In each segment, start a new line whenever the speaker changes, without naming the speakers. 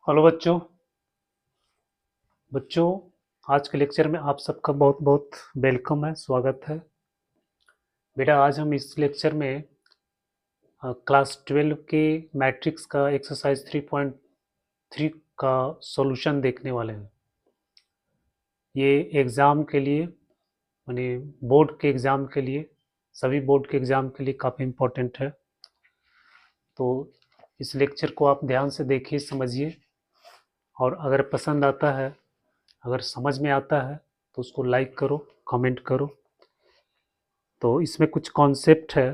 Hello बच्चों आज के लेक्चर में आप सबका बहुत बहुत वेलकम है, स्वागत है। बेटा आज हम इस लेक्चर में क्लास 12 के मैट्रिक्स का एक्सरसाइज 3.3 का सॉल्यूशन देखने वाले हैं। ये एग्ज़ाम के लिए यानी बोर्ड के एग्ज़ाम के लिए, सभी बोर्ड के एग्ज़ाम के लिए काफ़ी इम्पोर्टेंट है। तो इस लेक्चर को आप ध्यान से देखिए, समझिए, और अगर पसंद आता है, अगर समझ में आता है तो उसको लाइक करो, कमेंट करो। तो इसमें कुछ कॉन्सेप्ट है।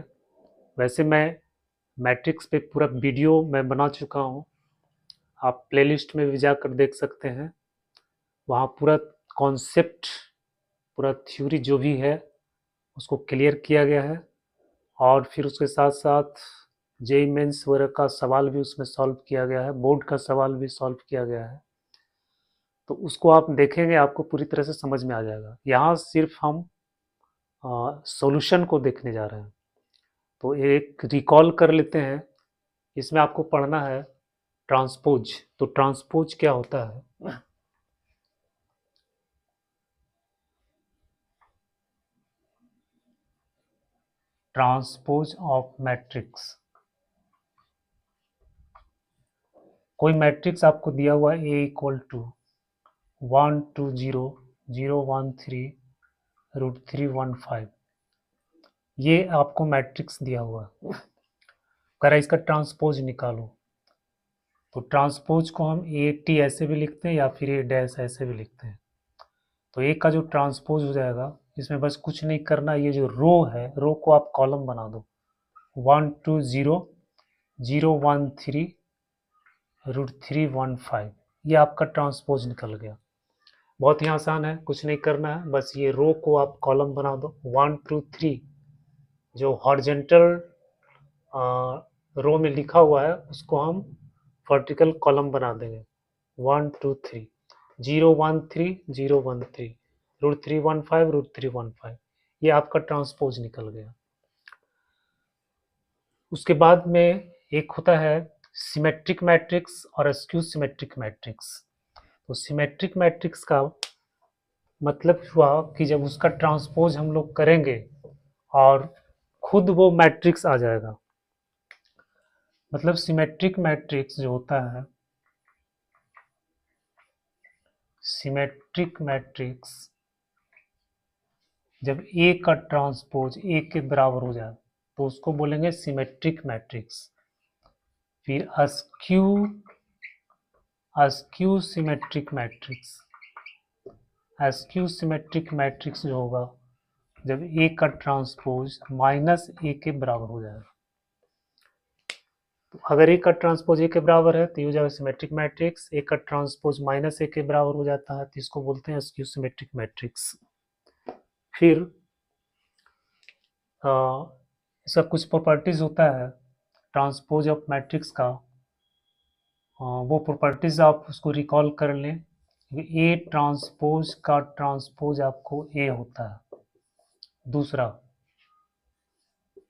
वैसे मैं मैट्रिक्स पे पूरा वीडियो मैं बना चुका हूँ, आप प्लेलिस्ट में भी जाकर देख सकते हैं। वहाँ पूरा कॉन्सेप्ट, पूरा थ्योरी जो भी है उसको क्लियर किया गया है, और फिर उसके साथ साथ जेईई मेंस वगैरह का सवाल भी उसमें सॉल्व किया गया है, बोर्ड का सवाल भी सॉल्व किया गया है। तो उसको आप देखेंगे, आपको पूरी तरह से समझ में आ जाएगा। यहाँ सिर्फ हम सॉल्यूशन को देखने जा रहे हैं। तो एक रिकॉल कर लेते हैं। इसमें आपको पढ़ना है ट्रांसपोज। तो ट्रांसपोज क्या होता है? Transpose of matrix. कोई मैट्रिक्स आपको दिया हुआ है ए इक्वल टू 1 2 0 0 1 3 √3 1 5। ये आपको मैट्रिक्स दिया हुआ है, कह रहा है इसका ट्रांसपोज निकालो। तो ट्रांसपोज को हम ए टी ऐसे भी लिखते हैं या फिर ए डैश ऐसे भी लिखते हैं। तो ए का जो ट्रांसपोज हो जाएगा, इसमें बस कुछ नहीं करना, ये जो रो है, रो को आप कॉलम बना दो। 1 2 0 0 1 3 √3 1 5। ये आपका ट्रांसपोज निकल गया। बहुत ही आसान है, कुछ नहीं करना है, बस ये रो को आप कॉलम बना दो। 1 2 3 जो हॉरिजॉन्टल रो में लिखा हुआ है उसको हम वर्टिकल कॉलम बना देंगे। 1 2 3 0 1 3 0 1 3 √3 1 5 √3 1 5। ये आपका ट्रांसपोज निकल गया। उसके बाद में एक होता है सिमेट्रिक मैट्रिक्स और स्क्यू सिमेट्रिक मैट्रिक्स। तो सिमेट्रिक मैट्रिक्स का मतलब हुआ कि जब उसका ट्रांसपोज हम लोग करेंगे और खुद वो मैट्रिक्स आ जाएगा। मतलब सिमेट्रिक मैट्रिक्स जो होता है, सिमेट्रिक मैट्रिक्स जब ए का ट्रांसपोज ए के बराबर हो जाए तो उसको बोलेंगे सिमेट्रिक मैट्रिक्स। फिर askew symmetric matrix. Askew symmetric matrix जो होगा जब ए का ट्रांसपोज माइनस ए के बराबर हो जाएगा। तो अगर ए का ट्रांसपोज ए के बराबर है तो ये हो जाएगा सिमेट्रिक मैट्रिक्स। ए का ट्रांसपोज माइनस ए के बराबर हो जाता है तो इसको बोलते हैं अस्क्यू सिमेट्रिक मैट्रिक्स। फिर इसका कुछ प्रॉपर्टीज होता है ट्रांसपोज ऑफ मैट्रिक्स का। वो प्रॉपर्टीज आप उसको रिकॉल कर लें। ए ट्रांसपोज का ट्रांसपोज आपको ए होता है। दूसरा,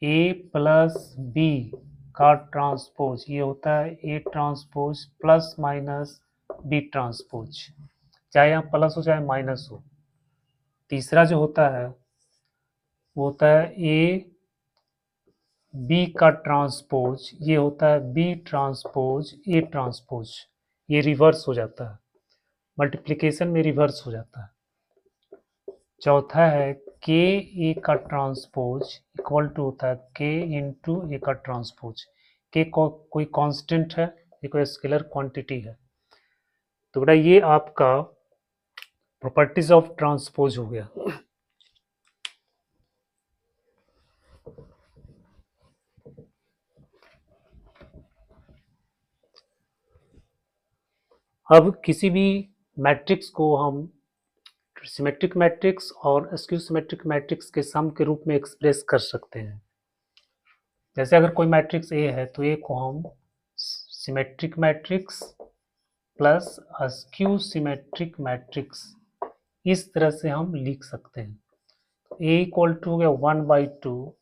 ए प्लस बी का ट्रांसपोज ये होता है A transpose plus minus B transpose, चाहे यहाँ प्लस हो चाहे माइनस हो। तीसरा जो होता है वो होता है ए बी का ट्रांसपोज ये होता है बी ट्रांसपोज ए ट्रांसपोज। ये रिवर्स हो जाता है, मल्टीप्लिकेशन में रिवर्स हो जाता है। चौथा है के ए का ट्रांसपोज इक्वल टू होता है के इंटू ए का ट्रांसपोज। के कोई कांस्टेंट है, ये कोई स्केलर क्वांटिटी है। तो बेटा ये आपका प्रॉपर्टीज ऑफ ट्रांसपोज हो गया। अब किसी भी मैट्रिक्स को हम सिमेट्रिक मैट्रिक्स और स्क्यू सिमेट्रिक मैट्रिक्स के सम के रूप में एक्सप्रेस कर सकते हैं। जैसे अगर कोई मैट्रिक्स ए है तो ए को हम symmetric matrix plus skew symmetric matrix इस तरह से हम लिख सकते हैं। ए इक्वल टू हो गया 1/2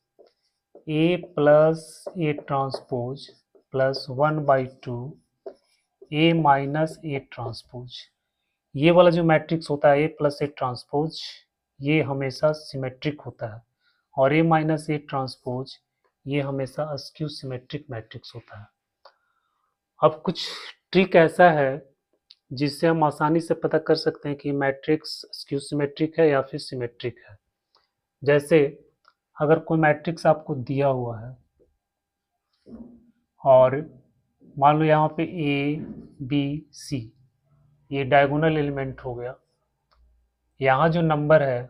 A plus A transpose plus 1/2 A minus A transpose. ये वाला जो मैट्रिक्स होता है ए प्लस ए ट्रांसपोज, ये हमेशा सिमेट्रिक होता है, और ए माइनस ए ट्रांसपोज ये हमेशा अस्क्यू सिमेट्रिक मैट्रिक्स होता है। अब कुछ ट्रिक ऐसा है जिससे हम आसानी से पता कर सकते हैं कि मैट्रिक्स अस्क्यू सिमेट्रिक है या फिर सिमेट्रिक है। जैसे अगर कोई मैट्रिक्स आपको दिया हुआ है और मान लो यहाँ पे ए बी सी ये डायगोनल एलिमेंट हो गया, यहाँ जो नंबर है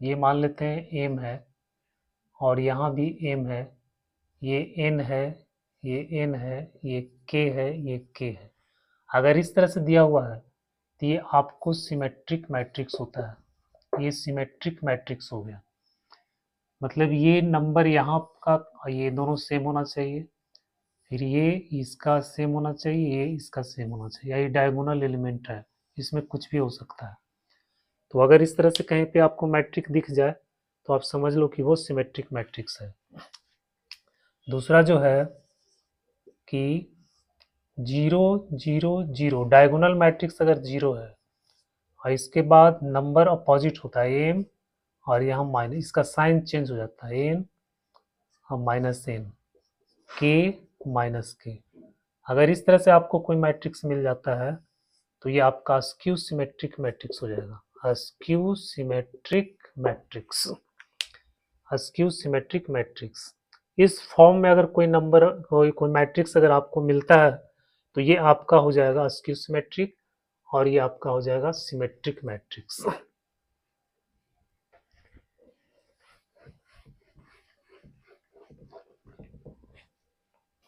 ये मान लेते हैं एम है, और यहाँ भी एम है, ये एन है, ये एन है, ये के है, ये के है। अगर इस तरह से दिया हुआ है तो ये आपको सिमेट्रिक मैट्रिक्स होता है, ये सिमेट्रिक मैट्रिक्स हो गया। मतलब ये नंबर यहाँ का ये दोनों सेम होना चाहिए, फिर ये इसका सेम होना चाहिए, ये इसका सेम होना चाहिए। ये डायगोनल एलिमेंट है, इसमें कुछ भी हो सकता है। तो अगर इस तरह से कहीं पे आपको मैट्रिक्स दिख जाए तो आप समझ लो कि वो सिमेट्रिक मैट्रिक्स है। दूसरा जो है कि 0 0 0 डायगोनल मैट्रिक्स अगर 0 है और इसके बाद नंबर अपोजिट होता है एम, और यहाँ माइनस, इसका साइन चेंज हो जाता है एन और माइनस एन, के माइनस के। अगर इस तरह से आपको कोई मैट्रिक्स मिल जाता है तो ये आपका अस्क्यू सिमेट्रिक मैट्रिक्स हो जाएगा। Askew symmetric matrix, askew symmetric matrix. इस फॉर्म में अगर कोई नंबर कोई मैट्रिक्स अगर आपको मिलता है तो ये आपका हो जाएगा अस्क्यू सिमेट्रिक, और ये आपका हो जाएगा सिमेट्रिक मैट्रिक्स।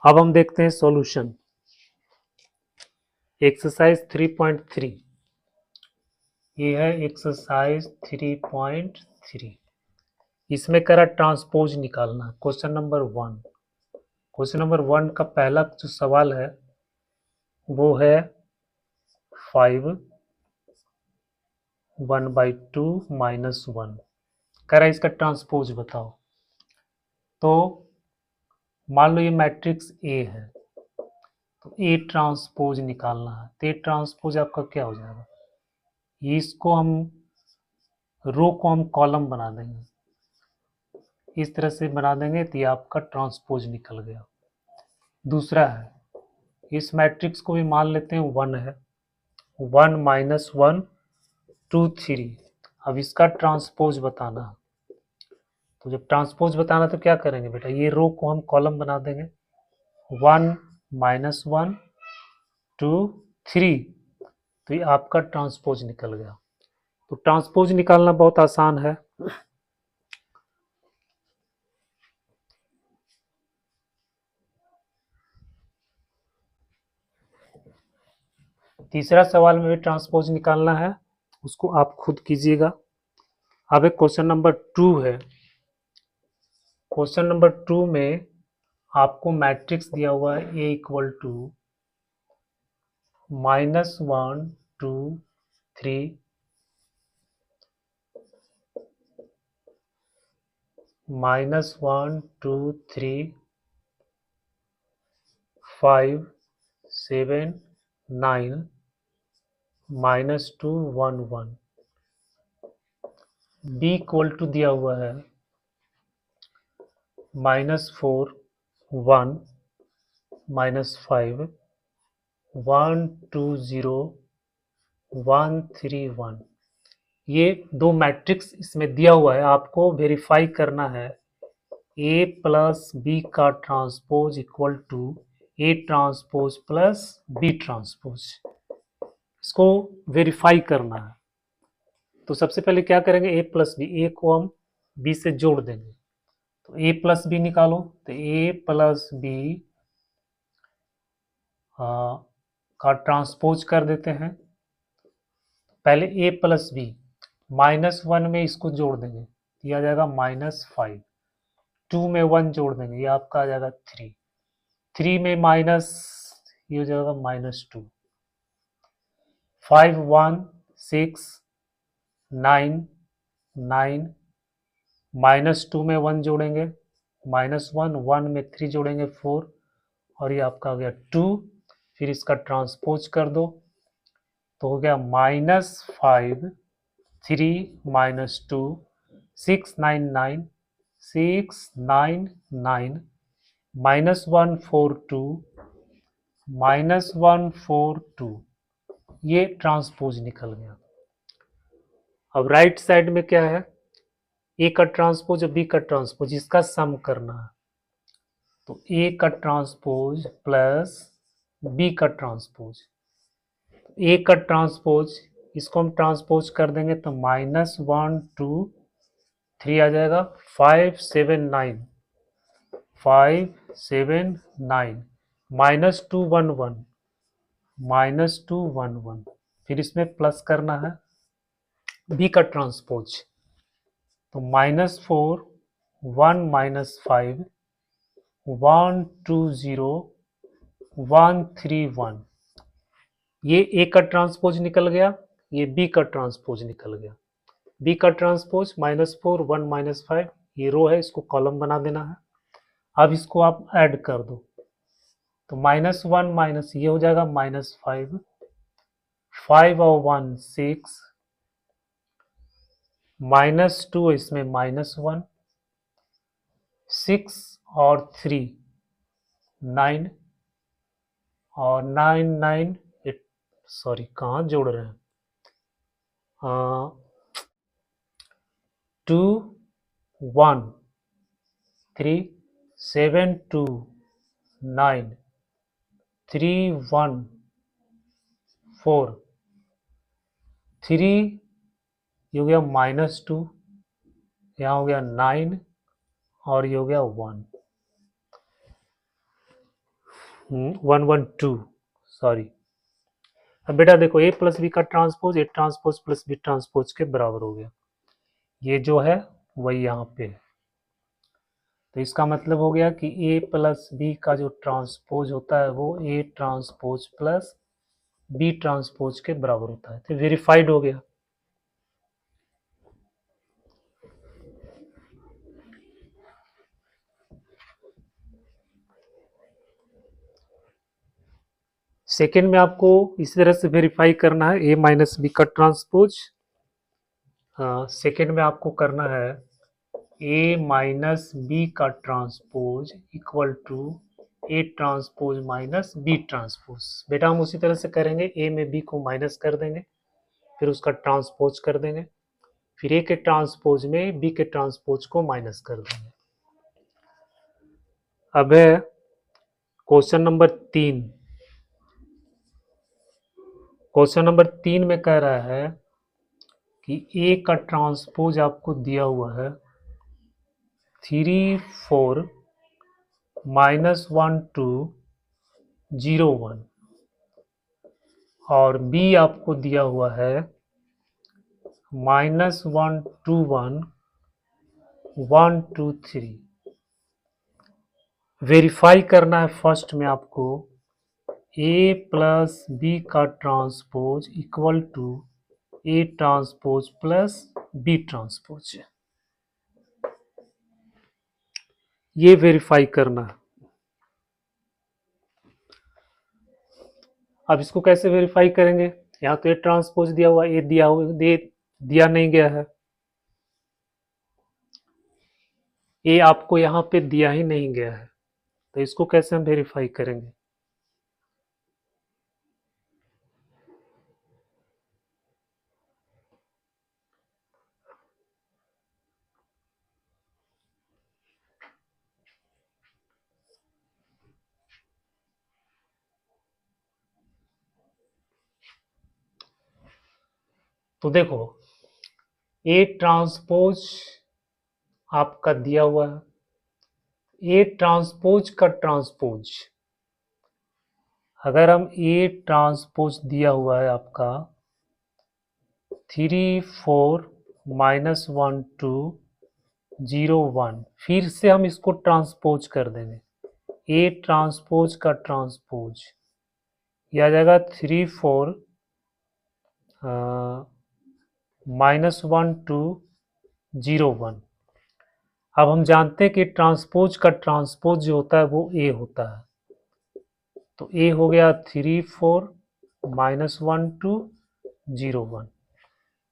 अब हम देखते हैं सॉल्यूशन। एक्सरसाइज 3.3, ये है एक्सरसाइज 3.3। इसमें करा ट्रांसपोज निकालना। क्वेश्चन नंबर 1, क्वेश्चन नंबर 1 का पहला जो सवाल है वो है 5 1/2 माइनस 1, करा इसका ट्रांसपोज बताओ। तो मान लो ये मैट्रिक्स ए है तो ए ट्रांसपोज निकालना है, तो ए ट्रांसपोज आपका क्या हो जाएगा, इसको हम रो को हम कॉलम बना देंगे, इस तरह से बना देंगे तो ये आपका ट्रांसपोज निकल गया। दूसरा है इस मैट्रिक्स को भी मान लेते हैं 1 है, 1 माइनस 1 2 3। अब इसका ट्रांसपोज बताना, तो जब ट्रांसपोज बताना तो क्या करेंगे बेटा, ये रो को हम कॉलम बना देंगे, 1 माइनस 1 2 3, तो ये आपका ट्रांसपोज निकल गया। तो ट्रांसपोज निकालना बहुत आसान है। तीसरा सवाल में भी ट्रांसपोज निकालना है, उसको आप खुद कीजिएगा। अब एक क्वेश्चन नंबर 2 है। क्वेश्चन नंबर 2 में आपको मैट्रिक्स दिया हुआ है ए equal to -1 2 3 -1 2 3 5 7 9 -2 1 1। B equal to दिया हुआ है -4 1 -5 1 2 0 1 3 1। ये दो मैट्रिक्स इसमें दिया हुआ है, आपको वेरीफाई करना है ए प्लस बी का transpose equal to A transpose plus B transpose, इसको वेरीफाई करना है। तो सबसे पहले क्या करेंगे, ए प्लस बी, ए को हम बी से जोड़ देंगे, तो ए प्लस बी निकालो, तो ए प्लस बी का ट्रांसपोज कर देते हैं। पहले ए प्लस बी, -1 में इसको जोड़ देंगे, ये आ जाएगा -5, 2 में 1 जोड़ देंगे, ये आपका आ जाएगा 3, 3 में माइनस, ये हो जाएगा -2, 5 1 6 9 9, -2 में 1 जोड़ेंगे, -1 1 में 3 जोड़ेंगे 4, और ये आपका आ गया 2, फिर इसका ट्रांसपोज कर दो तो हो गया -5 3 -2 699 699 -142 -142 ये ट्रांसपोज निकल गया। अब राइट साइड में क्या है, ए का ट्रांसपोज और बी का ट्रांसपोज, इसका सम करना है। तो ए का ट्रांसपोज प्लस बी का ट्रांसपोज, ए का ट्रांसपोज इसको हम ट्रांसपोज कर देंगे तो -1 2 3 आ जाएगा 579 579 -211 -211, फिर इसमें प्लस करना है बी का ट्रांसपोज तो -4 1 -5 120 131, ये ए का ट्रांसपोज निकल गया, ये बी का ट्रांसपोज निकल गया। बी का ट्रांसपोज -4 1 -5, ये रो है, इसको कॉलम बना देना है। अब इसको आप ऐड कर दो तो -1 माइनस ये हो जाएगा -5 5 और 1 6 -2 इसमें -1 6 और 3 9 और 9 9 8, सॉरी कहाँ जोड़ रहे हैं, 2 1 3 7 2 9 3 1 4 3, ये हो गया -2, यहाँ हो गया 9 और ये हो गया 1 1 1 2, सॉरी। अब बेटा देखो ए प्लस बी का transpose A transpose plus B transpose के बराबर हो गया, ये जो है वही यहाँ पे है। तो इसका मतलब हो गया कि ए प्लस बी का जो ट्रांसपोज होता है वो A transpose plus B transpose के बराबर होता है, तो वेरीफाइड हो गया। सेकेंड में आपको इसी तरह से वेरीफाई करना है ए माइनस बी का ट्रांसपोज। सेकेंड में आपको करना है ए माइनस बी का transpose equal to A transpose minus B transpose. बेटा हम उसी तरह से करेंगे, ए में बी को माइनस कर देंगे, फिर उसका ट्रांसपोज कर देंगे, फिर ए के ट्रांसपोज में बी के ट्रांसपोज को माइनस कर देंगे। अब है क्वेश्चन नंबर 3। क्वेश्चन नंबर 3 में कह रहा है कि ए का ट्रांसपोज आपको दिया हुआ है 3 4 -1 2 0 1 और बी आपको दिया हुआ है -1 2 1 1 2 3। वेरीफाई करना है फर्स्ट में आपको ए प्लस बी का transpose equal to A transpose plus B transpose, ये वेरीफाई करना है। अब इसको कैसे वेरीफाई करेंगे, यहाँ तो ए ट्रांसपोज दिया हुआ, ए दिया नहीं गया है, ए आपको यहाँ पे दिया ही नहीं गया है, तो इसको कैसे हम वेरीफाई करेंगे। तो देखो ए ट्रांसपोज आपका दिया हुआ है, ए ट्रांसपोज का ट्रांसपोज, अगर हम ए ट्रांसपोज दिया हुआ है आपका 3 4 -1 2 0 1, फिर से हम इसको ट्रांसपोज कर देंगे, ए ट्रांसपोज का ट्रांसपोज, यह आ जाएगा 3 4 -1 2 0 1। अब हम जानते हैं कि ट्रांसपोज का ट्रांसपोज जो होता है वो ए होता है, तो ए हो गया 3 4 -1 2 0 1।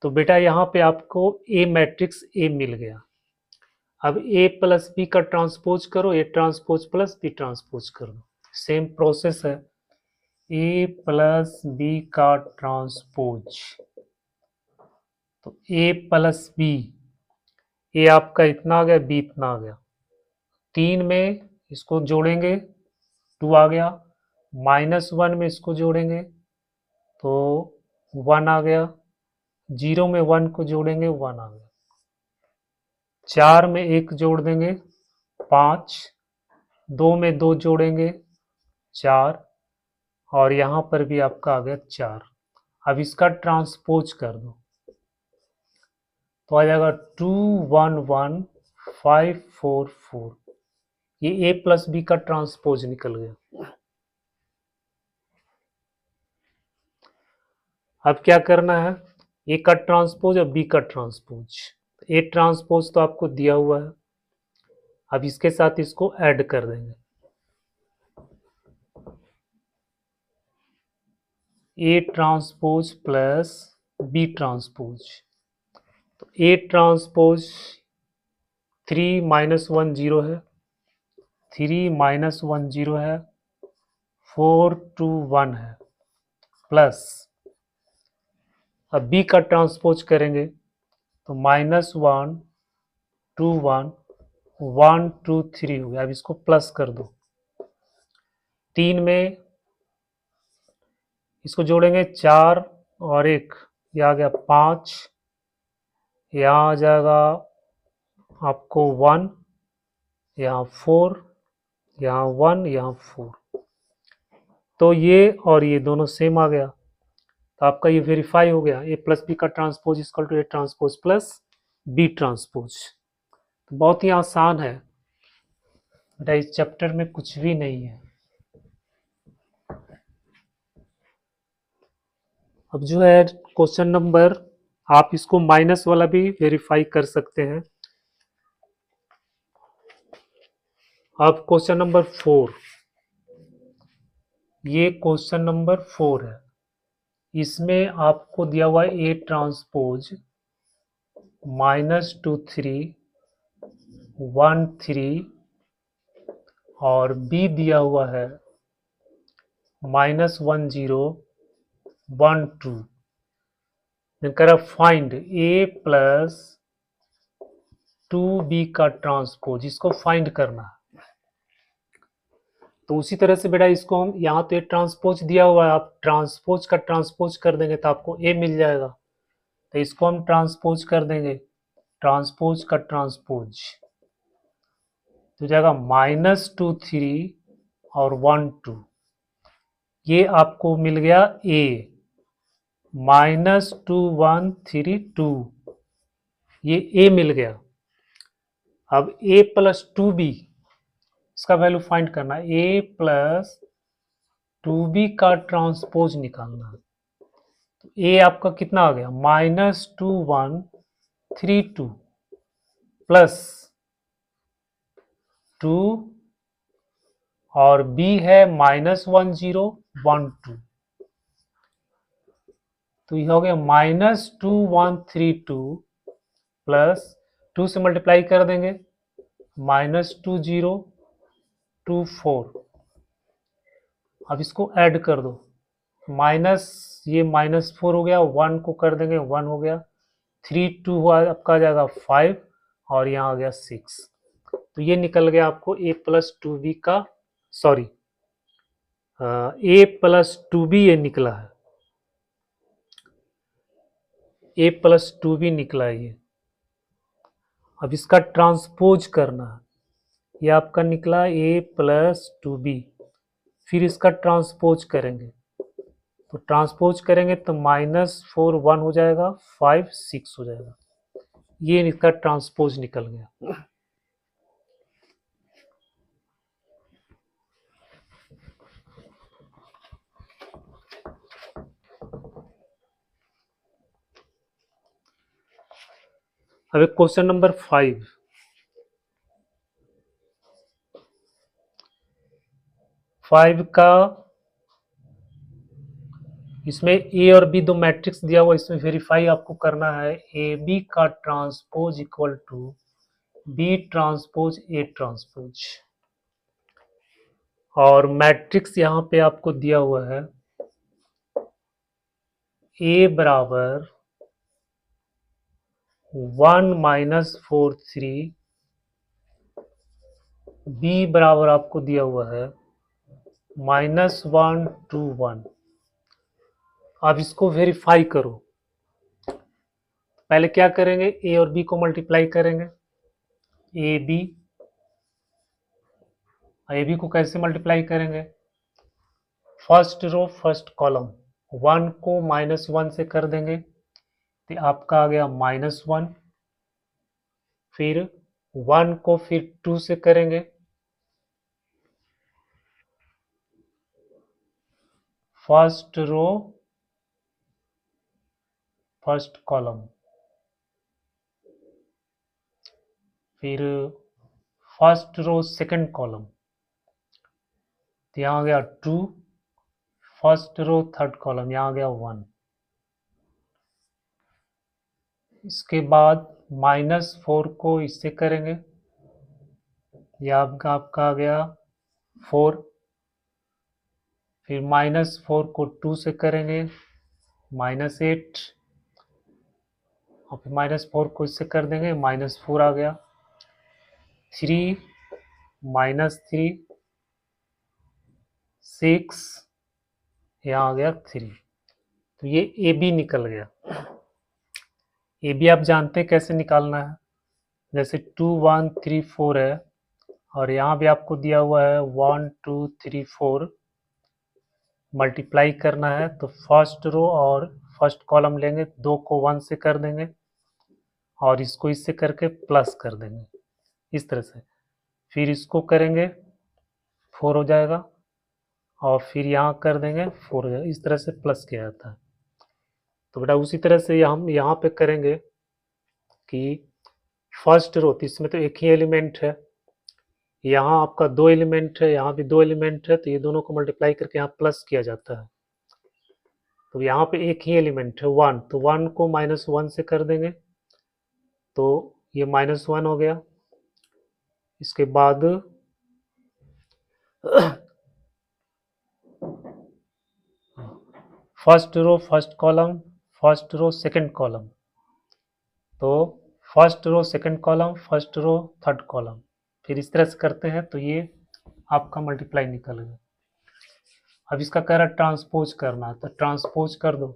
तो बेटा यहाँ पे आपको ए मैट्रिक्स ए मिल गया। अब ए प्लस बी का ट्रांसपोज करो, A transpose plus B transpose कर दो। सेम प्रोसेस है, ए प्लस बी का ट्रांसपोज। तो ए प्लस बी, ए आपका इतना आ गया, बी इतना आ गया। 3 में इसको जोड़ेंगे 2 आ गया, -1 में इसको जोड़ेंगे तो 1 आ गया, 0 में 1 को जोड़ेंगे 1 आ गया, 4 में 1 जोड़ देंगे 5, 2 में 2 जोड़ेंगे 4, और यहाँ पर भी आपका आ गया 4। अब इसका ट्रांसपोज कर दो तो आ जाएगा 2 1 1 5 4 4। ये ए प्लस बी का ट्रांसपोज निकल गया। अब क्या करना है, ए का ट्रांसपोज और बी का ट्रांसपोज। ए ट्रांसपोज तो आपको दिया हुआ है, अब इसके साथ इसको ऐड कर देंगे। A transpose plus B transpose, तो ए ट्रांसपोज 3 -1 0 है, 3 -1 0 है, 4 2 1 है, प्लस अब बी का ट्रांसपोज करेंगे तो -1 2 1 1 2 3 हो गया। अब इसको प्लस कर दो, 3 में इसको जोड़ेंगे 4 और 1, यह आ गया 5, यहाँ आ जाएगा आपको 1, यहाँ 4, यहाँ 1, यहाँ 4। तो ये और ये दोनों सेम आ गया, तो आपका ये वेरीफाई हो गया, ए प्लस बी का transpose equal to A transpose plus B transpose. तो बहुत ही आसान है बेटा, इस चैप्टर में कुछ भी नहीं है। अब जो है क्वेश्चन नंबर, आप इसको माइनस वाला भी वेरीफाई कर सकते हैं। अब क्वेश्चन नंबर 4, ये क्वेश्चन नंबर 4 है, इसमें आपको दिया हुआ है ए ट्रांसपोज -2 3 1 3 और बी दिया हुआ है -1 0 1 2। कह फाइंड ए प्लस 2b का ट्रांसपोज, इसको फाइंड करना है। तो उसी तरह से बेटा इसको हम, यहाँ तो ये ट्रांसपोज दिया हुआ है, आप ट्रांसपोज का ट्रांसपोज कर देंगे तो आपको ए मिल जाएगा। तो इसको हम ट्रांसपोज कर देंगे, ट्रांसपोज का ट्रांसपोज तो जाएगा -2 3 और 1 2। ये आपको मिल गया ए, -2 1 3 2, ये ए मिल गया। अब ए प्लस 2b, इसका वैल्यू फाइंड करना है, ए प्लस 2b का ट्रांसपोज निकालना है। तो ए आपका कितना आ गया, -2 1 3 2 प्लस 2 और b है -1 0 1 2। तो ये हो गया -2 1 3 2 प्लस 2 से मल्टीप्लाई कर देंगे -2 0 2 4। अब इसको ऐड कर दो, माइनस ये -4 हो गया, 1 को कर देंगे 1 हो गया, 3 2 हुआ आपका आ जाएगा 5 और यहाँ आ गया 6। तो ये निकल गया आपको ए प्लस 2b का, सॉरी ए प्लस 2b ये निकला है, ए प्लस 2b निकला है ये। अब इसका ट्रांसपोज करना है, ये आपका निकला ए प्लस 2b, फिर इसका ट्रांसपोज करेंगे, तो ट्रांसपोज करेंगे तो -4 1 हो जाएगा, 5 6 हो जाएगा। ये इसका ट्रांसपोज निकल गया। अब एक क्वेश्चन नंबर 5, का इसमें ए और बी दो मैट्रिक्स दिया हुआ, इसमें वेरीफाई आपको करना है ए बी का transpose equal to B transpose A transpose. और मैट्रिक्स यहाँ पे आपको दिया हुआ है ए बराबर 1-4 3, बी बराबर आपको दिया हुआ है -1 2 1। अब इसको वेरीफाई करो। पहले क्या करेंगे, ए और बी को मल्टीप्लाई करेंगे। ए बी को कैसे मल्टीप्लाई करेंगे, फर्स्ट रो फर्स्ट कॉलम, 1 को -1 से कर देंगे तो आपका आ गया -1, फिर 1 को फिर 2 से करेंगे, फर्स्ट रो फर्स्ट कॉलम, फिर फर्स्ट रो सेकंड कॉलम, तो यहाँ आ गया 2, फर्स्ट रो थर्ड कॉलम, यहाँ आ गया 1। इसके बाद -4 को इससे करेंगे, यह आपका आ गया 4, फिर -4 को 2 से करेंगे -8, और फिर -4 को इससे कर देंगे -4 आ गया, 3 -3 6, यहाँ आ गया 3। तो ये ए बी निकल गया। ए बी आप जानते हैं कैसे निकालना है, जैसे 2 1 3 4 है और यहाँ भी आपको दिया हुआ है 1 2 3 4, मल्टीप्लाई करना है तो फर्स्ट रो और फर्स्ट कॉलम लेंगे, 2 को 1 से कर देंगे और इसको इससे करके प्लस कर देंगे इस तरह से, फिर इसको करेंगे 4 हो जाएगा और फिर यहाँ कर देंगे 4 हो जाएगा, इस तरह से प्लस किया जाता है। तो बेटा उसी तरह से हम यहाँ पे करेंगे कि फर्स्ट रो, तो इसमें तो एक ही एलिमेंट है, यहाँ आपका 2 एलिमेंट है, यहाँ भी 2 एलिमेंट है, तो ये दोनों को मल्टीप्लाई करके यहाँ प्लस किया जाता है। तो यहाँ पे एक ही एलिमेंट है 1, तो 1 को -1 से कर देंगे तो ये -1 हो गया। इसके बाद first row first column, first row second column, तो first row second column, first row third column, फिर इस तरह से करते हैं तो ये आपका मल्टीप्लाई निकल गया। अब इसका कह रहा ट्रांसपोज करना है, तो ट्रांसपोज कर दो,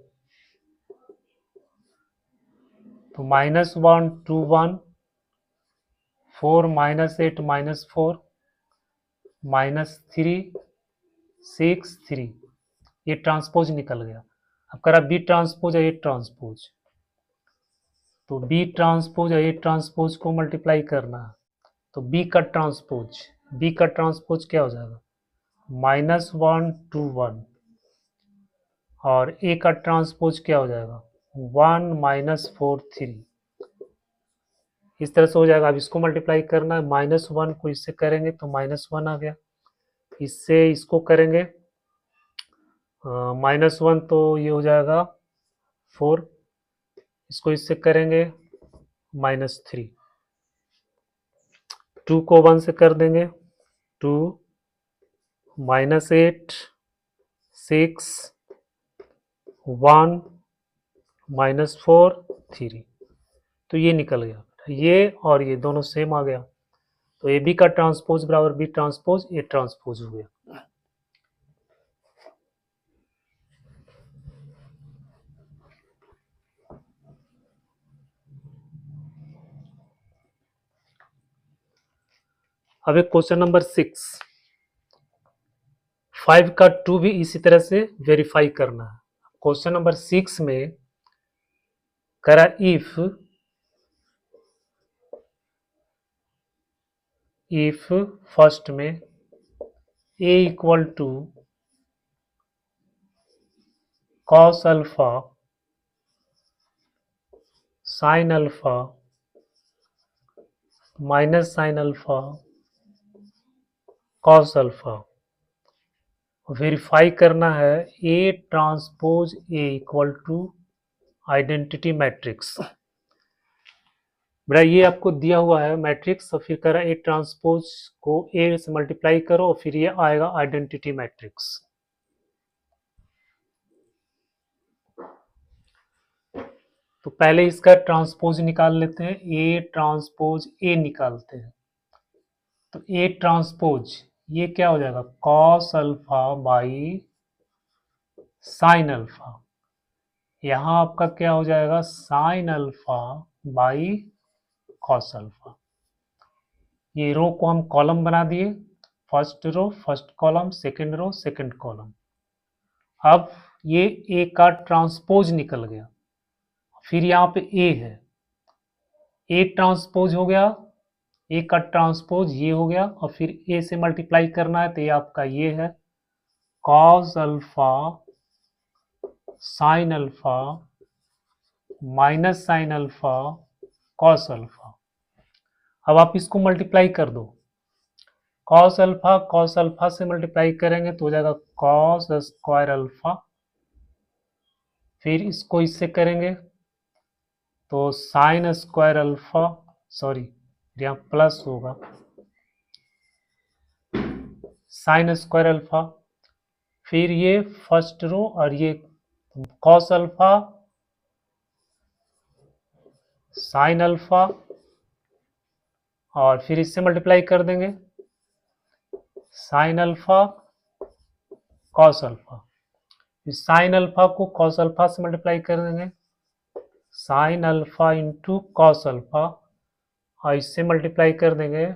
तो -1 2 1, 4 -8 -4, -3 6 3, ये ट्रांसपोज निकल गया। अब कह रहा बी ट्रांसपोज है ए ट्रांसपोज, तो बी ट्रांसपोज है ए ट्रांसपोज को मल्टीप्लाई करना है, तो बी का ट्रांसपोज क्या हो जाएगा, -1 2 1, और ए का ट्रांसपोज क्या हो जाएगा 1 -4 3, इस तरह से हो जाएगा। अब इसको मल्टीप्लाई करना है, -1 को इससे करेंगे तो -1 आ गया, इससे इसको करेंगे -1 तो ये हो जाएगा 4, इसको इससे करेंगे -3, 2 को 1 से कर देंगे 2, -8 6 1 -4 3, तो ये निकल गया। ये और ये दोनों सेम आ गया, तो ए बी का ट्रांसपोज बराबर बी ट्रांसपोज ए ट्रांसपोज हो गया। अब एक क्वेश्चन नंबर 6, 5 का 2 भी इसी तरह से वेरीफाई करना है। क्वेश्चन नंबर 6 में करा इफ फर्स्ट में a equal to cos alpha sine alpha minus sine alpha cos alpha, verify करना है A transpose A equal to identity matrix. बेटा ये आपको दिया हुआ है मैट्रिक्स, और फिर कह रहा है ए ट्रांसपोज को ए से मल्टीप्लाई करो और फिर ये आएगा आइडेंटिटी मैट्रिक्स। तो पहले इसका ट्रांसपोज निकाल लेते हैं, ए ट्रांसपोज ए निकालते हैं। तो ए ट्रांसपोज ये क्या हो जाएगा, cos alpha by sine alpha. यहाँ आपका क्या हो जाएगा, sine alpha by cos alpha. ये रो को हम कॉलम बना दिए, first row first column, second row second column. अब ये ए का ट्रांसपोज निकल गया, फिर यहाँ पे ए है, ए ट्रांसपोज हो गया, ए का ट्रांसपोज ये हो गया, और फिर ए से मल्टीप्लाई करना है तो ये आपका ये है cos alpha sine alpha minus sine alpha cos alpha. अब आप इसको मल्टीप्लाई कर दो, कॉस अल्फा से मल्टीप्लाई करेंगे तो हो जाएगा कॉस स्क्वायर अल्फा, फिर इसको इससे करेंगे तो साइन स्क्वायर अल्फा, सॉरी यहाँ प्लस होगा, साइन स्क्वायर अल्फा, फिर ये फर्स्ट रो और ये कॉस अल्फा साइन अल्फा, और फिर इससे मल्टीप्लाई कर देंगे साइन अल्फा कॉस अल्फा, फिर साइन अल्फा को कॉस अल्फा से मल्टीप्लाई कर देंगे sine alpha into cos alpha, और इससे मल्टीप्लाई कर देंगे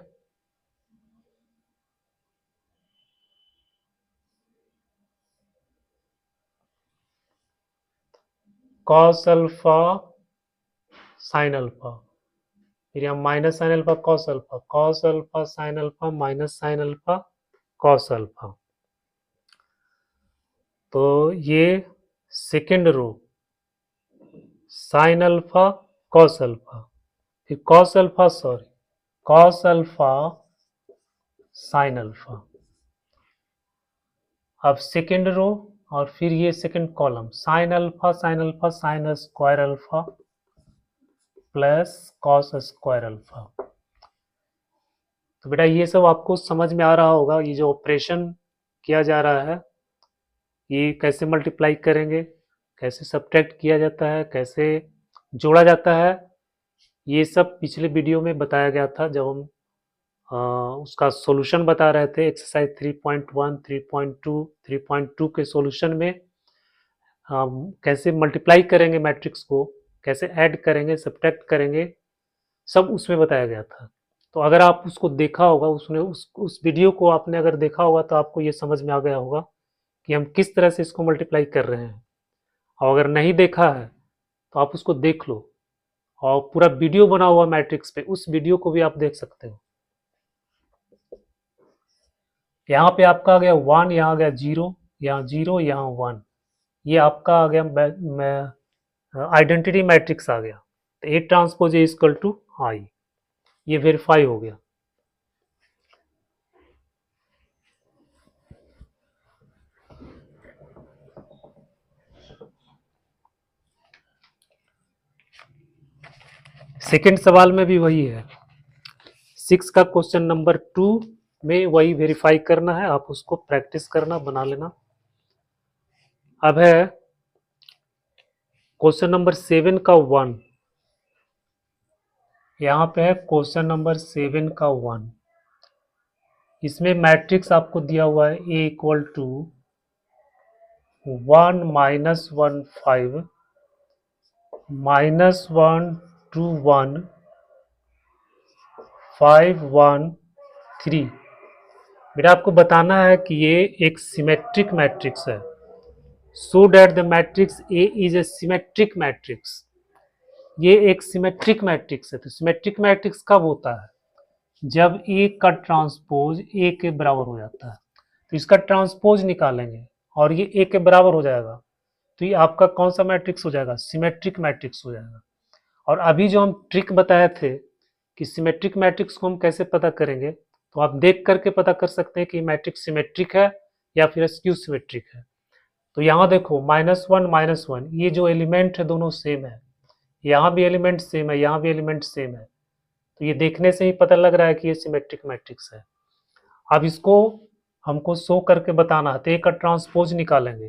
कॉस अल्फा साइन अल्फा, फिर यहाँ minus sine alpha cos alpha sine alpha minus sine alpha cos alpha. तो ये second rho sine alpha cos alpha, फिर कॉस अल्फा साइन अल्फा। अब सेकेंड रो और फिर ये second column sine alpha sine square alpha plus cos square alpha. तो बेटा ये सब आपको समझ में आ रहा होगा, ये जो ऑपरेशन किया जा रहा है ये कैसे मल्टीप्लाई करेंगे, कैसे सब्ट्रैक्ट किया जाता है, कैसे जोड़ा जाता है, ये सब पिछले वीडियो में बताया गया था जब हम उसका सॉल्यूशन बता रहे थे एक्सरसाइज 3.1, 3.2, 3.2 के सॉल्यूशन में हम कैसे मल्टीप्लाई करेंगे मैट्रिक्स को, कैसे ऐड करेंगे सब्ट्रैक्ट करेंगे, सब उसमें बताया गया था। तो अगर आप उसको देखा होगा, उसने उस वीडियो को आपने अगर देखा होगा तो आपको ये समझ में आ गया होगा कि हम किस तरह से इसको मल्टीप्लाई कर रहे हैं। और अगर नहीं देखा है तो आप उसको देख लो, और पूरा वीडियो बना हुआ मैट्रिक्स पे, उस वीडियो को भी आप देख सकते हो। यहाँ पे आपका आ गया 1, यहाँ आ गया 0, यहाँ 0, यहाँ 1, ये आपका आ गया आइडेंटिटी मैट्रिक्स आ गया। तो A transpose A equal to I, ये वेरीफाई हो गया। सेकेंड सवाल में भी वही है, 6 का क्वेश्चन नंबर 2 में वही वेरीफाई करना है, आप उसको प्रैक्टिस करना, बना लेना। अब है क्वेश्चन नंबर 7 का 1, यहाँ पे है क्वेश्चन नंबर 7 का 1। इसमें मैट्रिक्स आपको दिया हुआ है ए इक्वल टू 1 माइनस 1 5 माइनस 1 2 1 5 1 3। बेटा आपको बताना है कि ये एक सिमेट्रिक मैट्रिक्स है, so that the matrix A is a symmetric matrix. ये एक सिमेट्रिक मैट्रिक्स है। तो सिमेट्रिक मैट्रिक्स कब होता है, जब ए का ट्रांसपोज ए के बराबर हो जाता है। तो इसका ट्रांसपोज निकालेंगे और ये ए के बराबर हो जाएगा, तो ये आपका कौन सा मैट्रिक्स हो जाएगा, सिमेट्रिक मैट्रिक्स हो जाएगा। और अभी जो हम ट्रिक बताए थे कि सिमेट्रिक मैट्रिक्स को हम कैसे पता करेंगे, तो आप देख करके पता कर सकते हैं कि मैट्रिक्स सिमेट्रिक है या फिर स्क्यू सिमेट्रिक है। तो यहाँ देखो -1 ये जो एलिमेंट है दोनों सेम है, यहाँ भी एलिमेंट सेम है, यहाँ भी एलिमेंट सेम है, तो ये देखने से ही पता लग रहा है कि ये सिमेट्रिक मैट्रिक्स है। अब इसको हमको शो करके बताना है, तो ए का ट्रांसपोज निकालेंगे,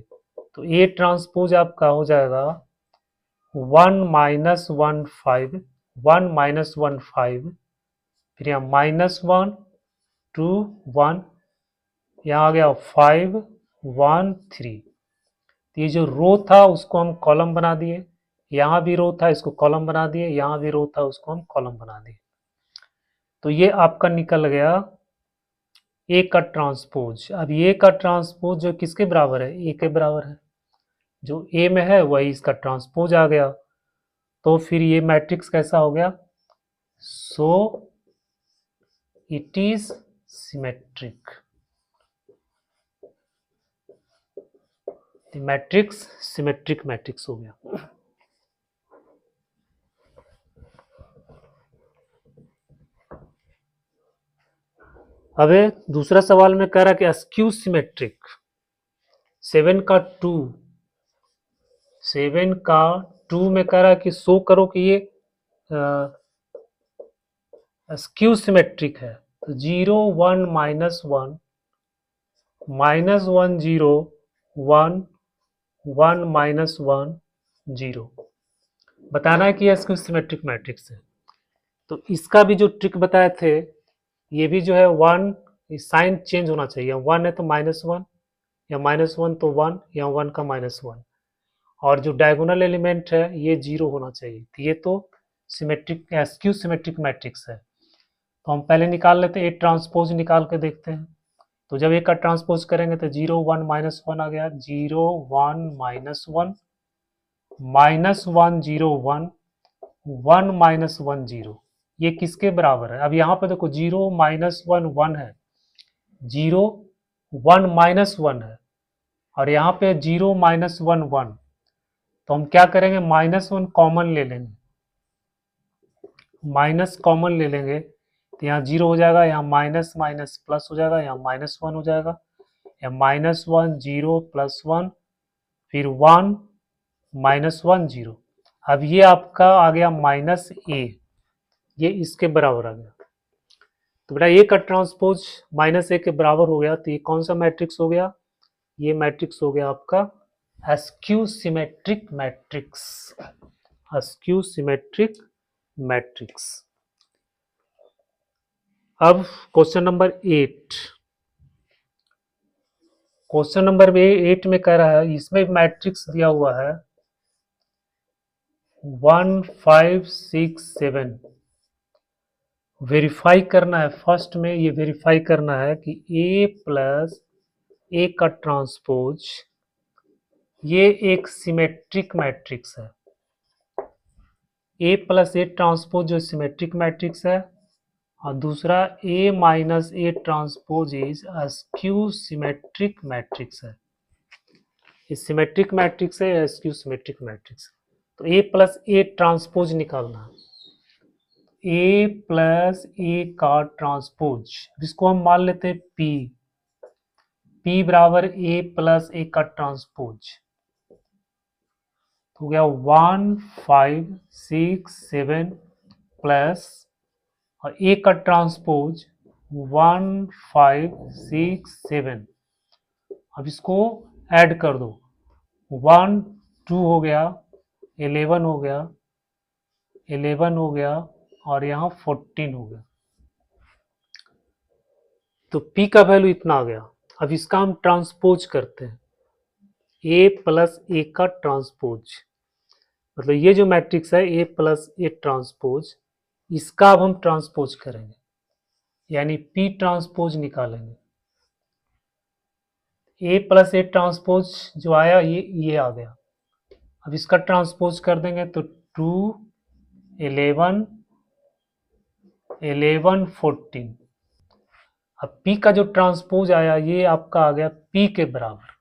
तो ए ट्रांसपोज आपका हो जाएगा 1 - 1 5, फिर यहाँ -1 2 1, यहाँ आ गया 5 1 3। तो ये जो रो था उसको हम कॉलम बना दिए, यहाँ भी रो था इसको कॉलम बना दिए, यहाँ भी रो था उसको हम कॉलम बना दिए। तो ये आपका निकल गया ए का ट्रांसपोज। अब ए का ट्रांसपोज जो किसके बराबर है, ए के बराबर है, जो ए में है वही इसका ट्रांसपोज आ गया। तो फिर ये मैट्रिक्स कैसा हो गया, so it is symmetric. Matrix symmetric matrix हो गया। अब दूसरा सवाल में कह रहा कि स्क्यू सिमेट्रिक 7 का 2 में कह रहा कि शो करो कि ये स्क्यू सिमेट्रिक है। तो 0 1 -1 -1 0 1 1 -1 0 बताना है कि यह स्क्यू सिमेट्रिक मैट्रिक्स है। तो इसका भी जो ट्रिक बताए थे, ये भी जो है 1 साइन चेंज होना चाहिए, 1 है तो -1 या -1 तो 1 या 1 का -1, और जो डायगोनल एलिमेंट है ये 0 होना चाहिए। तो ये तो सिमेट्रिक स्क्यू सिमेट्रिक मैट्रिक्स है। तो हम पहले निकाल लेते हैं, ए ट्रांसपोज निकाल के देखते हैं। तो जब ए का ट्रांसपोज करेंगे तो 0 1 -1 आ गया, 0 1 -1 -1 0 1 1 -1 0, ये किसके बराबर है। अब यहाँ पे देखो 0 -1 1 है, 0 1 -1 है, और यहाँ पे 0 -1 1। तो हम क्या करेंगे, -1 कॉमन ले लेंगे, माइनस कॉमन ले लेंगे, तो यहाँ 0 हो जाएगा, यहाँ माइनस माइनस प्लस हो जाएगा, यहाँ -1 हो जाएगा, यहाँ -1 0 +1 फिर 1 -1 0। अब ये आपका आ गया -a, ये इसके बराबर आ गया। तो बेटा ए का ट्रांसपोज -a के बराबर हो गया, तो ये कौन सा मैट्रिक्स हो गया, ये मैट्रिक्स हो गया आपका skew symmetric matrix, skew symmetric matrix. अब क्वेश्चन नंबर 8, क्वेश्चन नंबर 8 में कह रहा है, इसमें मैट्रिक्स दिया हुआ है 1 5 6 7। वेरीफाई करना है, फर्स्ट में ये वेरीफाई करना है कि ए प्लस ए का ट्रांसपोज ये एक सिमेट्रिक मैट्रिक्स है। ए प्लस ए ट्रांसपोज जो सिमेट्रिक मैट्रिक्स है, और दूसरा A minus A transpose is skew symmetric matrix है। ये सिमेट्रिक मैट्रिक्स है या स्क्यू सिमेट्रिक मैट्रिक्स। तो ए प्लस ए ट्रांसपोज निकालना है, ए प्लस ए का ट्रांसपोज, जिसको हम मान लेते हैं P बराबर ए प्लस ए का ट्रांसपोज, तो हो गया 1 5 6 7 प्लस और ए का ट्रांसपोज 1 5 6 7। अब इसको ऐड कर दो, 1 2 हो गया, 11 हो गया, 11 हो गया, और यहाँ 14 हो गया। तो P का वैल्यू इतना आ गया। अब इसका हम ट्रांसपोज करते हैं, ए प्लस ए का ट्रांसपोज, मतलब ये जो मैट्रिक्स है ए प्लस ए ट्रांसपोज, इसका अब हम ट्रांसपोज करेंगे, यानी P ट्रांसपोज निकालेंगे। ए प्लस ए ट्रांसपोज जो आया ये आ गया। अब इसका ट्रांसपोज कर देंगे तो 2 11 11 14। अब P का जो ट्रांसपोज आया ये आपका आ गया P के बराबर।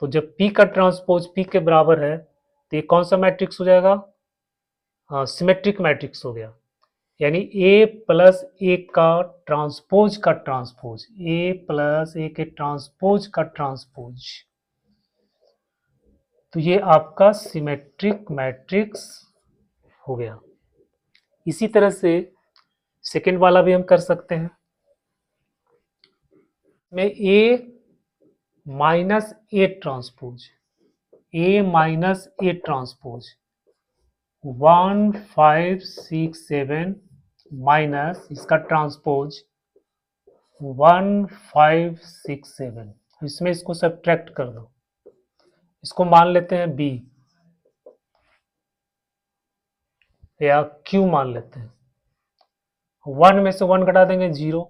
तो जब P का ट्रांसपोज P के बराबर है तो ये कौन सा मैट्रिक्स हो जाएगा, हाँ सिमेट्रिक मैट्रिक्स हो गया। यानी ए प्लस ए का ट्रांसपोज का ट्रांसपोज, ए प्लस ए के ट्रांसपोज का ट्रांसपोज, तो ये आपका सिमेट्रिक मैट्रिक्स हो गया। इसी तरह से सेकेंड वाला भी हम कर सकते हैं। में A minus A transpose, A minus A transpose 1 5 6 7 minus इसका ट्रांसपोज 1 5 6 7, इसमें इसको सब्ट्रैक्ट कर दो, इसको मान लेते हैं बी या क्यू मान लेते हैं। 1 में से 1 घटा देंगे 0,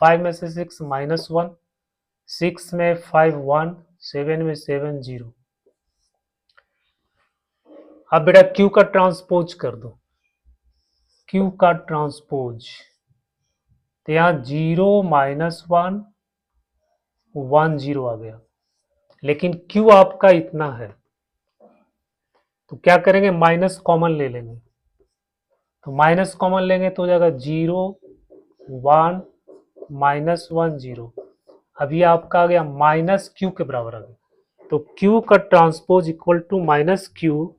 5 में से 6 माइनस 1, 6 में 5 1, 7 में 7 0। अब बेटा क्यू का ट्रांसपोज कर दो, क्यू का ट्रांसपोज, तो यहाँ 0 माइनस 1 1 0 आ गया, लेकिन क्यू आपका इतना है तो क्या करेंगे, माइनस कॉमन ले लेंगे, तो माइनस कॉमन लेंगे तो हो जाएगा 0 1 माइनस 1 0। अब ये आपका आ गया माइनस क्यू के बराबर आ गया, तो क्यू का transpose equal to minus Q,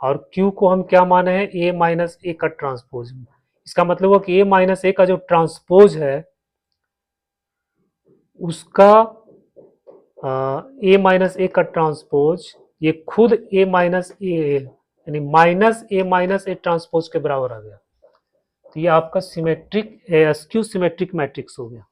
और क्यू को हम क्या माने हैं, ए माइनस ए का ट्रांसपोज। इसका मतलब हुआ कि ए माइनस ए का जो ट्रांसपोज है उसका ए माइनस ए का ट्रांसपोज ये खुद ए माइनस ए यानी माइनस ए ट्रांसपोज के बराबर आ गया, तो ये आपका सिमेट्रिक स्क्यू सिमेट्रिक मैट्रिक्स हो गया।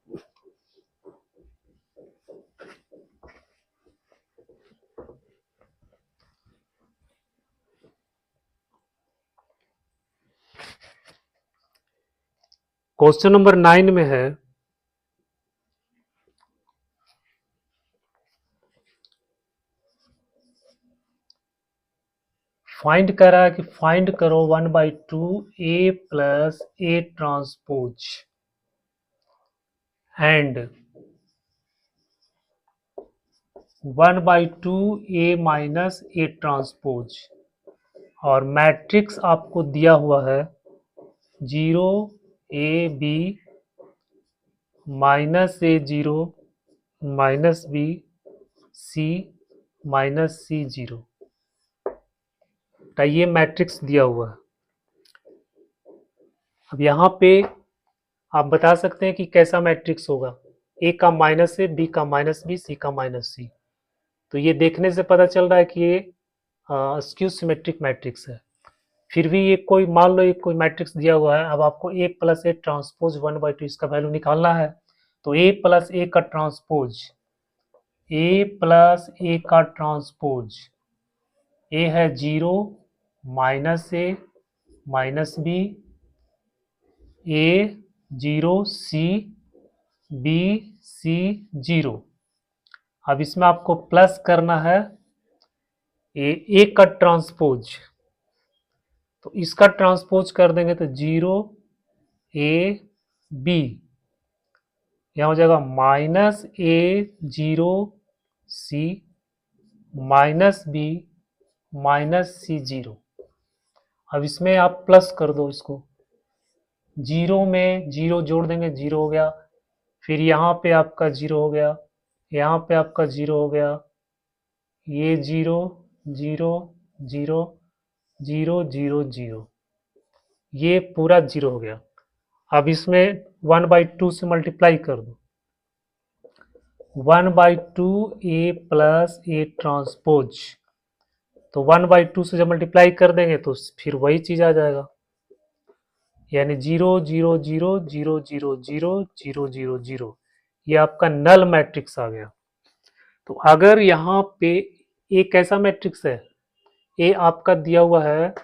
क्वेश्चन नंबर 9 में है, फाइंड कर रहा है कि फाइंड करो 1/2 A plus A transpose and 1/2 A minus A transpose, और मैट्रिक्स आपको दिया हुआ है 0 A B minus A 0 minus B C minus C 0, ये मैट्रिक्स दिया हुआ है। अब यहाँ पे आप बता सकते हैं कि कैसा मैट्रिक्स होगा, ए का माइनस ए, बी का माइनस बी, सी का माइनस सी, तो ये देखने से पता चल रहा है कि ये स्क्यू सिमेट्रिक मैट्रिक्स है। फिर भी ये कोई मान लो एक कोई मैट्रिक्स दिया हुआ है, अब आपको ए प्लस ए ट्रांसपोज 1/2 इसका वैल्यू निकालना है, तो ए प्लस ए का ट्रांसपोज, ए प्लस ए का ट्रांसपोज, ए है 0 माइनस ए माइनस बी, ए 0 सी बी सी 0। अब इसमें आपको प्लस करना है ए का ट्रांसपोज, तो इसका ट्रांसपोज कर देंगे तो 0 ए बी, यहाँ हो जाएगा minus A 0 C minus B minus C 0। अब इसमें आप प्लस कर दो इसको, 0 में 0 जोड़ देंगे 0 हो गया, फिर यहाँ पे आपका 0 हो गया, यहाँ पे आपका 0 हो गया, ये 0 0 0 0 0 0, ये पूरा 0 हो गया। अब इसमें 1/2 से मल्टीप्लाई कर दो, 1/2 ए प्लस ए ट्रांसपोज, तो 1/2 से जब मल्टीप्लाई कर देंगे तो फिर वही चीज आ जाएगा, यानी 0 0 0 0 0 0 0 0 0, ये आपका नल मैट्रिक्स आ गया। तो अगर यहाँ पे ए कैसा मैट्रिक्स है, ए आपका दिया हुआ है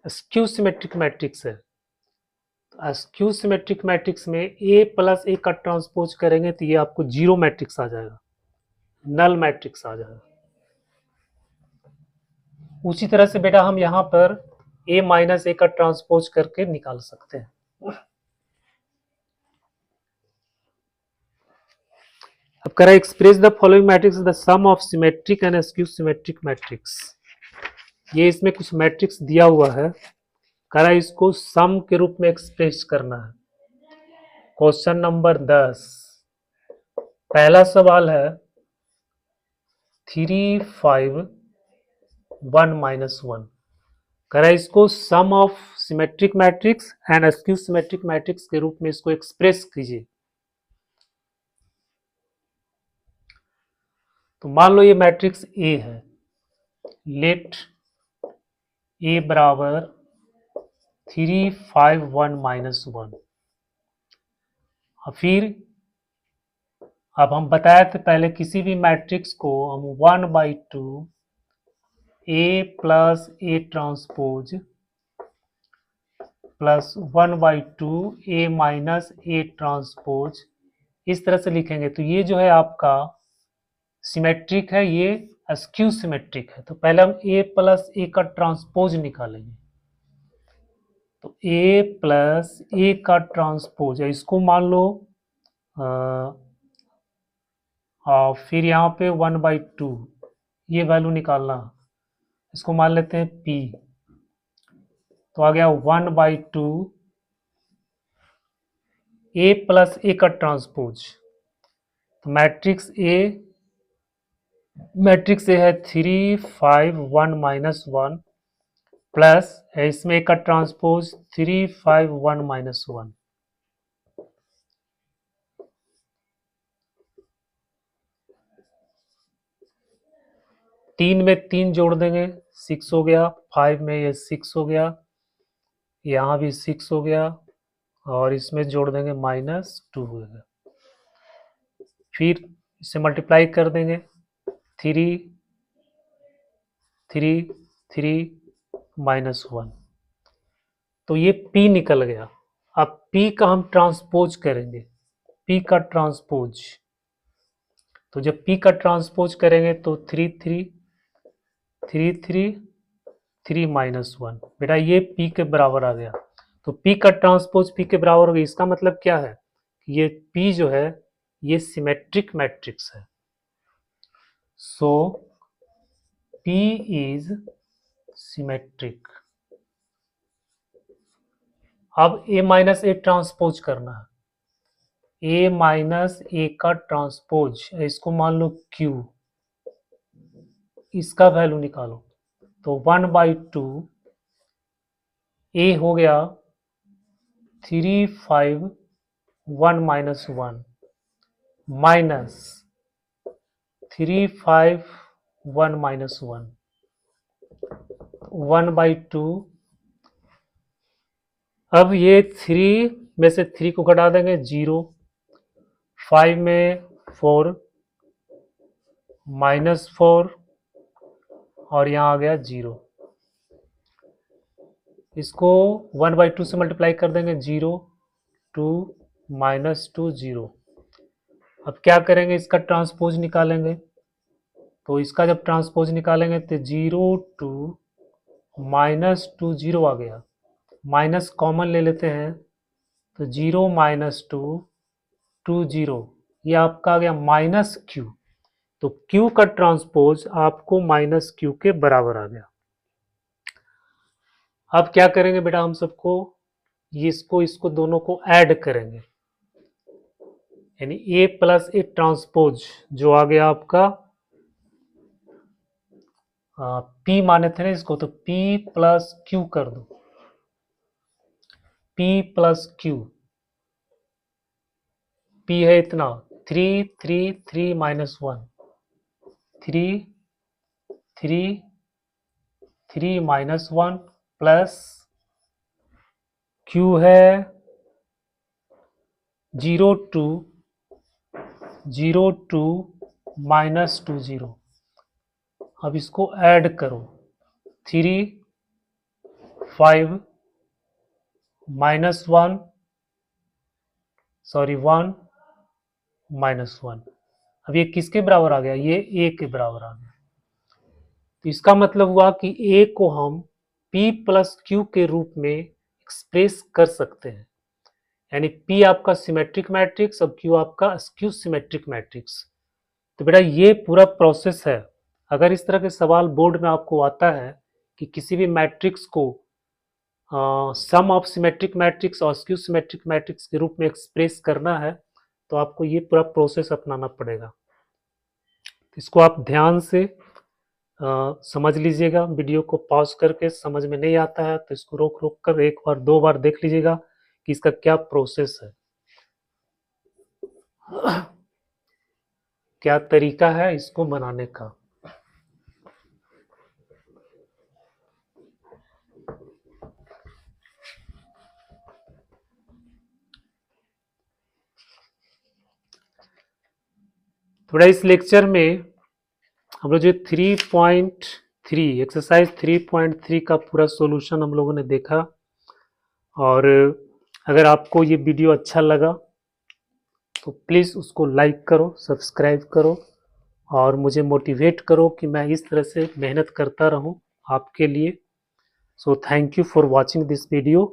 स्क्यू सिमेट्रिक मैट्रिक्स है, तो स्क्यू सिमेट्रिक मैट्रिक्स में ए प्लस ए का ट्रांसपोज करेंगे तो ये आपको 0 मैट्रिक्स आ जाएगा, नल मैट्रिक्स आ जाएगा। उसी तरह से बेटा हम यहाँ पर ए माइनस ए का ट्रांसपोज करके निकाल सकते हैं। अब करा express the following matrix the sum of symmetric and skew symmetric matrix, ये इसमें कुछ मैट्रिक्स दिया हुआ है, कह रहा है इसको सम के रूप में एक्सप्रेस करना है। क्वेश्चन नंबर 10, पहला सवाल है 3 5 1 -1। कह रहा है इसको sum of symmetric matrix and a skew symmetric matrix के रूप में इसको एक्सप्रेस कीजिए। तो मान लो ये मैट्रिक्स ए है, लेट ए बराबर 3 5 1 -1। और फिर अब हम बताए थे पहले किसी भी मैट्रिक्स को हम 1/2 A plus A transpose plus 1/2 A minus A transpose इस तरह से लिखेंगे। तो ये जो है आपका सिमेट्रिक है, ये अस्क्यू सिमेट्रिक है। तो पहले हम ए प्लस ए का ट्रांसपोज निकालेंगे। तो ए प्लस ए का ट्रांसपोज है, इसको मान लो फिर यहाँ पे 1/2 ये वैल्यू निकालना, इसको मान लेते हैं p। तो आ गया 1/2 ए प्लस ए का ट्रांसपोज। तो मैट्रिक्स ए है 3 5 1 -1 प्लस है इसमें ए का ट्रांसपोज 3 5 1 -1। तीन में 3 जोड़ देंगे 6 हो गया, 5 में ये 6 हो गया, यहाँ भी 6 हो गया और इसमें जोड़ देंगे -2 हो गया। फिर इसे मल्टीप्लाई कर देंगे 3 3 3 -1। तो ये p निकल गया। अब p का हम ट्रांसपोज करेंगे, p का ट्रांसपोज। तो जब p का ट्रांसपोज करेंगे तो 3 3 3 3 3 -1। बेटा ये p के बराबर आ गया। तो p का ट्रांसपोज p के बराबर हो गया। इसका मतलब क्या है, ये p जो है ये सिमेट्रिक मैट्रिक्स है। सो p इज सिमेट्रिक। अब a माइनस ए ट्रांसपोज करना है, a माइनस ए का ट्रांसपोज, इसको मान लो q, इसका वैल्यू निकालो। तो 1/2 a हो गया 3 5 1 -1 माइनस 3 5 1 -1 1/2। अब ये 3 में से 3 को घटा देंगे 0, 5 में 4 -4 और यहाँ आ गया 0। इसको 1/2 से मल्टीप्लाई कर देंगे 0 2 -2 0। अब क्या करेंगे, इसका ट्रांसपोज निकालेंगे। तो इसका जब ट्रांसपोज निकालेंगे तो 0 2 -2 0 आ गया, माइनस कॉमन ले लेते हैं तो 0 -2 2 0, ये आपका आ गया -q। तो q का ट्रांसपोज आपको -q के बराबर आ गया। अब क्या करेंगे बेटा, हम सबको इसको दोनों को ऐड करेंगे, यानी a प्लस ए ट्रांसपोज जो आ गया आपका p माने थे ना इसको, तो p प्लस q कर दो, p प्लस q। p है इतना 3 3 3 -1 3 3 3 -1 प्लस q है 0 2 0 2 -2 0। अब इसको ऐड करो 3 5 -1 सॉरी 1 -1। अब ये किसके बराबर आ गया, ये a के बराबर आ गया। तो इसका मतलब हुआ कि a को हम p प्लस q के रूप में एक्सप्रेस कर सकते हैं, यानी p आपका सिमेट्रिक मैट्रिक्स और q आपका अस्क्यू सिमेट्रिक मैट्रिक्स। तो बेटा ये पूरा प्रोसेस है। अगर इस तरह के सवाल बोर्ड में आपको आता है कि किसी भी मैट्रिक्स को सम ऑफ सिमेट्रिक मैट्रिक्स और स्क्यू सिमेट्रिक मैट्रिक्स के रूप में एक्सप्रेस करना है तो आपको ये पूरा प्रोसेस अपनाना पड़ेगा। इसको आप ध्यान से समझ लीजिएगा, वीडियो को पॉज करके, समझ में नहीं आता है तो इसको रोक रोक कर एक बार दो बार देख लीजिएगा कि इसका क्या प्रोसेस है, क्या तरीका है इसको बनाने का। थोड़ा इस लेक्चर में हम लोग जो 3.3 एक्सरसाइज 3.3 का पूरा सॉल्यूशन हम लोगों ने देखा। और अगर आपको ये वीडियो अच्छा लगा तो प्लीज़ उसको लाइक करो, सब्सक्राइब करो और मुझे मोटिवेट करो कि मैं इस तरह से मेहनत करता रहूं आपके लिए। So thank you for watching this video.